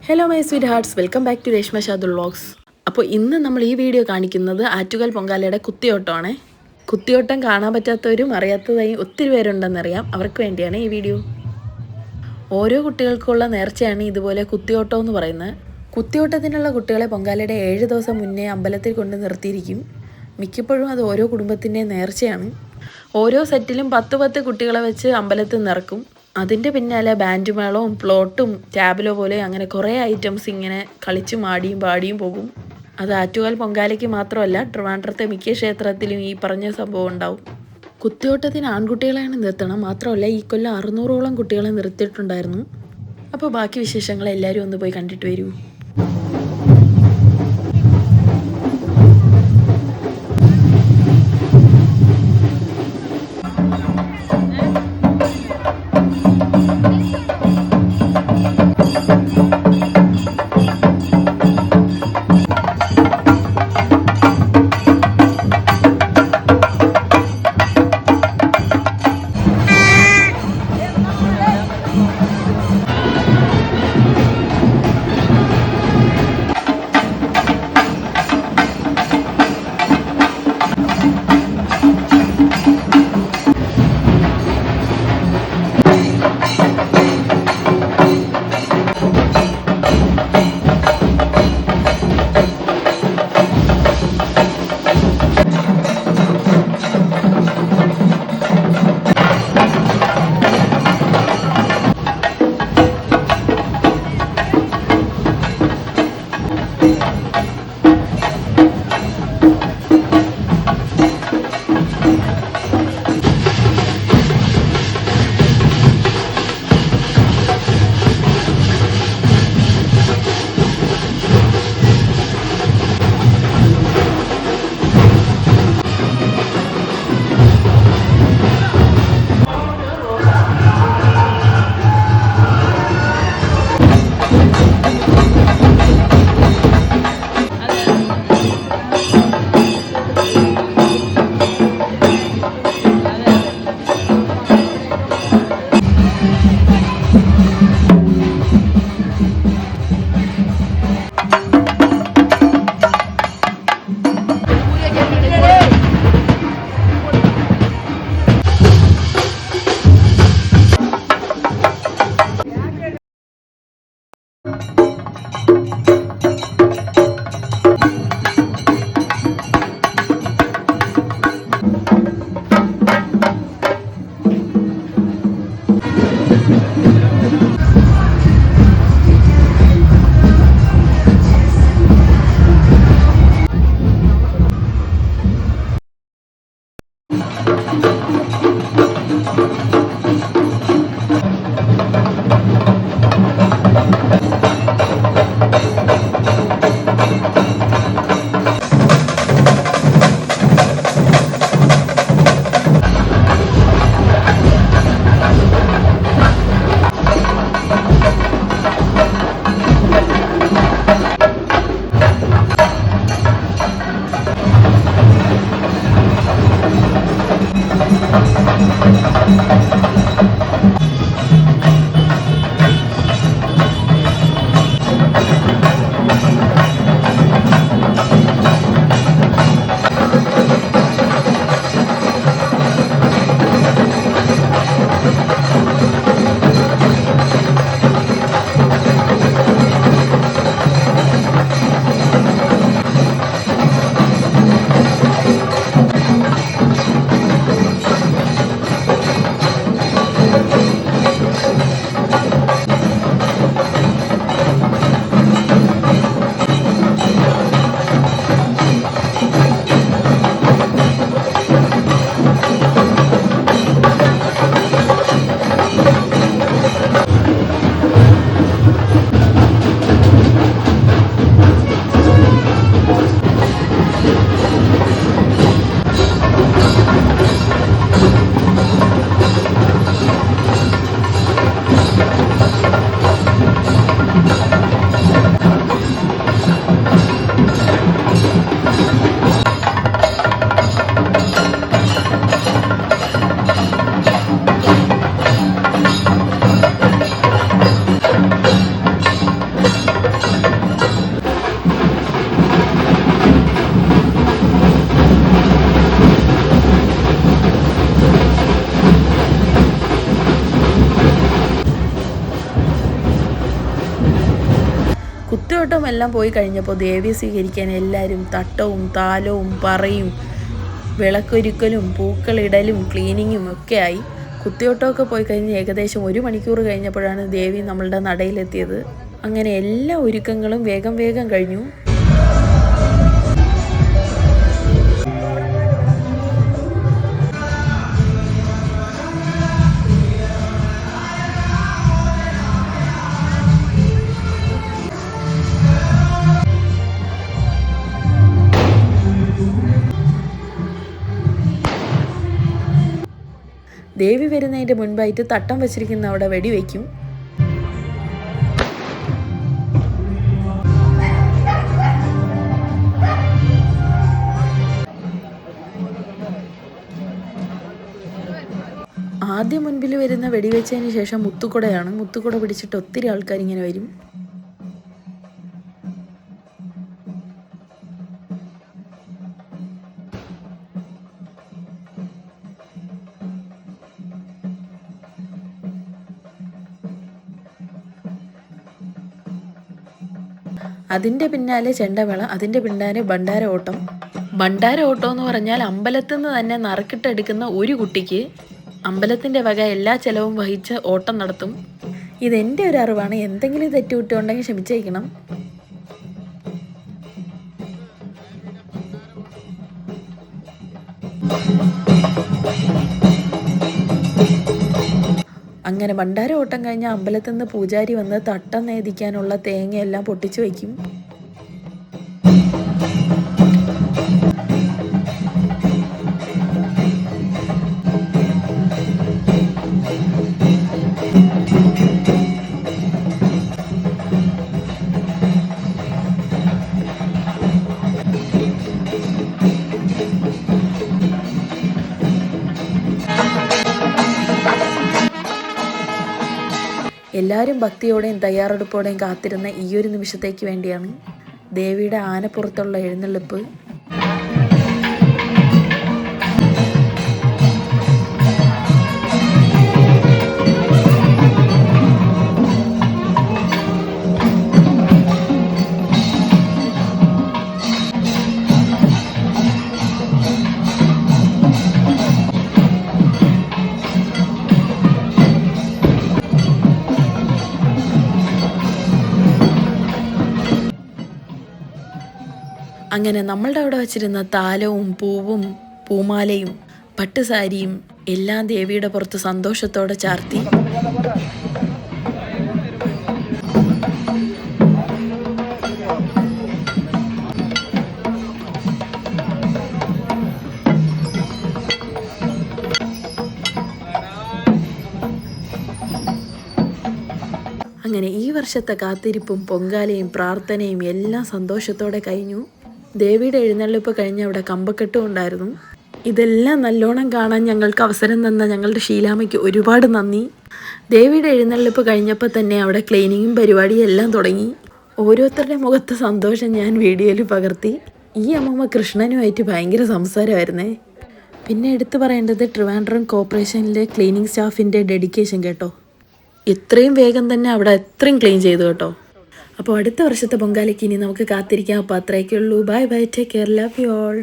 Hello my sweet hearts, welcome back to Reshma Shadul vlogs. അപ്പോൾ ഇന്ന് നമ്മൾ ഈ വീഡിയോ കാണിക്കുന്നത് ആറ്റുകാൽ പൊങ്കാലയുടെ കുത്തിയോട്ടമാണ്. കുത്തിയോട്ടം കാണാൻ പറ്റാത്തവരും അറിയാത്തതായി ഒത്തിരി പേരുണ്ടെന്നറിയാം. അവർക്ക് വേണ്ടിയാണ് ഈ വീഡിയോ. ഓരോ കുട്ടികൾക്കുള്ള നേർച്ചയാണ് ഇതുപോലെ കുത്തിയോട്ടം എന്ന് പറയുന്നത്. കുത്തിയോട്ടത്തിനുള്ള കുട്ടികളെ പൊങ്കാലയുടെ 7 ദിവസം മുന്നേ അമ്പലത്തിൽ കൊണ്ട് നിർത്തിയിരിക്കും. മിക്കപ്പോഴും അത് ഓരോ കുടുംബത്തിൻ്റെ നേർച്ചയാണ്. ഓരോ സെറ്റിലും 10 കുട്ടികളെ വെച്ച് അമ്പലത്തിൽ നിറക്കും. അതിൻ്റെ പിന്നാലെ ബാൻഡ് മേളവും പ്ലോട്ടും ടാബ്ലോ പോലെ അങ്ങനെ കുറേ ഐറ്റംസ് ഇങ്ങനെ കളിച്ചും ആടിയും പാടിയും പോകും. അത് ആറ്റുകാൽ പൊങ്കാലയ്ക്ക് മാത്രമല്ല, ട്രിവാൻഡ്രത്തെ മിക്ക ക്ഷേത്രത്തിലും ഈ പറഞ്ഞ സംഭവം ഉണ്ടാവും. കുത്തിയോട്ടത്തിന് ആൺകുട്ടികളെയാണ് നിർത്തണം. മാത്രമല്ല ഈ കൊല്ലം 600ഓളം കുട്ടികളെ നിർത്തിയിട്ടുണ്ടായിരുന്നു. അപ്പോൾ ബാക്കി വിശേഷങ്ങൾ എല്ലാവരും ഒന്ന് പോയി കണ്ടിട്ട് വരൂ. കുത്തിയോട്ടം എല്ലാം പോയി കഴിഞ്ഞപ്പോൾ ദേവിയെ സ്വീകരിക്കാൻ എല്ലാവരും തട്ടവും താലവും പറയും വിളക്കൊരുക്കലും പൂക്കളിടലും ക്ലീനിങ്ങും ഒക്കെ ആയി. കുത്തിയോട്ടമൊക്കെ പോയി കഴിഞ്ഞ് ഏകദേശം 1 മണിക്കൂർ കഴിഞ്ഞപ്പോഴാണ് ദേവി നമ്മളുടെ നടയിലെത്തിയത്. അങ്ങനെ എല്ലാ ഒരുക്കങ്ങളും വേഗം വേഗം കഴിഞ്ഞു. ദേവി വരുന്നതിൻ്റെ മുൻപായിട്ട് തട്ടം വച്ചിരിക്കുന്ന അവിടെ വെടിവെക്കും. ആദ്യം മുൻപിൽ വരുന്ന വെടിവെച്ചതിന് ശേഷം മുത്തുക്കുടയാണ്. മുത്തുക്കുട പിടിച്ചിട്ട് ഒത്തിരി ആൾക്കാർ ഇങ്ങനെ വരും. അതിൻ്റെ പിന്നാലെ ചെണ്ടമേള, അതിൻ്റെ പിന്നാലെ ഭണ്ഡാര ഓട്ടം. ഭണ്ഡാര ഓട്ടം എന്ന് പറഞ്ഞാൽ അമ്പലത്തിൽ നിന്ന് തന്നെ നറുക്കിട്ടെടുക്കുന്ന ഒരു കുട്ടിക്ക് അമ്പലത്തിൻ്റെ വക എല്ലാ ചെലവും വഹിച്ച് ഓട്ടം നടത്തും. ഇതെൻ്റെ ഒരു അറിവാണ്. എന്തെങ്കിലും തെറ്റുകുറ്റുണ്ടെങ്കിൽ ക്ഷമിച്ചേക്കണം. അങ്ങനെ ഭണ്ഡാര ഓട്ടം കഴിഞ്ഞ അമ്പലത്തിൽ നിന്ന് പൂജാരി വന്ന് തട്ടം നേദിക്കാനുള്ള തേങ്ങയെല്ലാം പൊട്ടിച്ചു വയ്ക്കും. എല്ലാവരും ഭക്തിയോടെയും തയ്യാറെടുപ്പോടെയും കാത്തിരുന്ന ഈ ഒരു നിമിഷത്തേക്ക് വേണ്ടിയാണ് ദേവിയുടെ ആനപ്പുറത്തുള്ള എഴുന്നള്ളിപ്പ്. അങ്ങനെ നമ്മളുടെ അവിടെ വച്ചിരുന്ന താലവും പൂവും പൂമാലയും പട്ടുസാരിയും എല്ലാം ദേവിയുടെ പുറത്ത് സന്തോഷത്തോടെ ചാർത്തി. അങ്ങനെ ഈ വർഷത്തെ കാത്തിരിപ്പും പൊങ്കാലയും പ്രാർത്ഥനയും എല്ലാം സന്തോഷത്തോടെ കഴിഞ്ഞു. ദേവിയുടെ എഴുന്നള്ളിപ്പ് കഴിഞ്ഞ് അവിടെ കമ്പക്കെട്ടും ഉണ്ടായിരുന്നു. ഇതെല്ലാം നല്ലോണം കാണാൻ ഞങ്ങൾക്ക് അവസരം തന്ന ഞങ്ങളുടെ ഷീലാമ്മയ്ക്ക് ഒരുപാട് നന്ദി. ദേവിയുടെ എഴുന്നള്ളിപ്പ് കഴിഞ്ഞപ്പോൾ തന്നെ അവിടെ ക്ലീനിങ്ങും പരിപാടിയും എല്ലാം തുടങ്ങി. ഓരോരുത്തരുടെ മുഖത്ത് സന്തോഷം ഞാൻ വീഡിയോയിൽ പകർത്തി. ഈ അമ്മമ്മ കൃഷ്ണനുമായിട്ട് ഭയങ്കര സംസാരമായിരുന്നേ. പിന്നെ എടുത്തു പറയേണ്ടത് ട്രിവാൻഡ്രം കോർപ്പറേഷനിലെ ക്ലീനിങ് സ്റ്റാഫിൻ്റെ ഡെഡിക്കേഷൻ കേട്ടോ. എത്രയും വേഗം തന്നെ അവിടെ എത്രയും ക്ലീൻ ചെയ്തു കേട്ടോ. അപ്പോൾ അടുത്ത വർഷത്തെ പൊങ്കാലയ്ക്ക് ഇനി നമുക്ക് കാത്തിരിക്കാം. അപ്പോൾ അത്രയൊക്കെ ഉള്ളൂ. Bye bye, take care, love you all.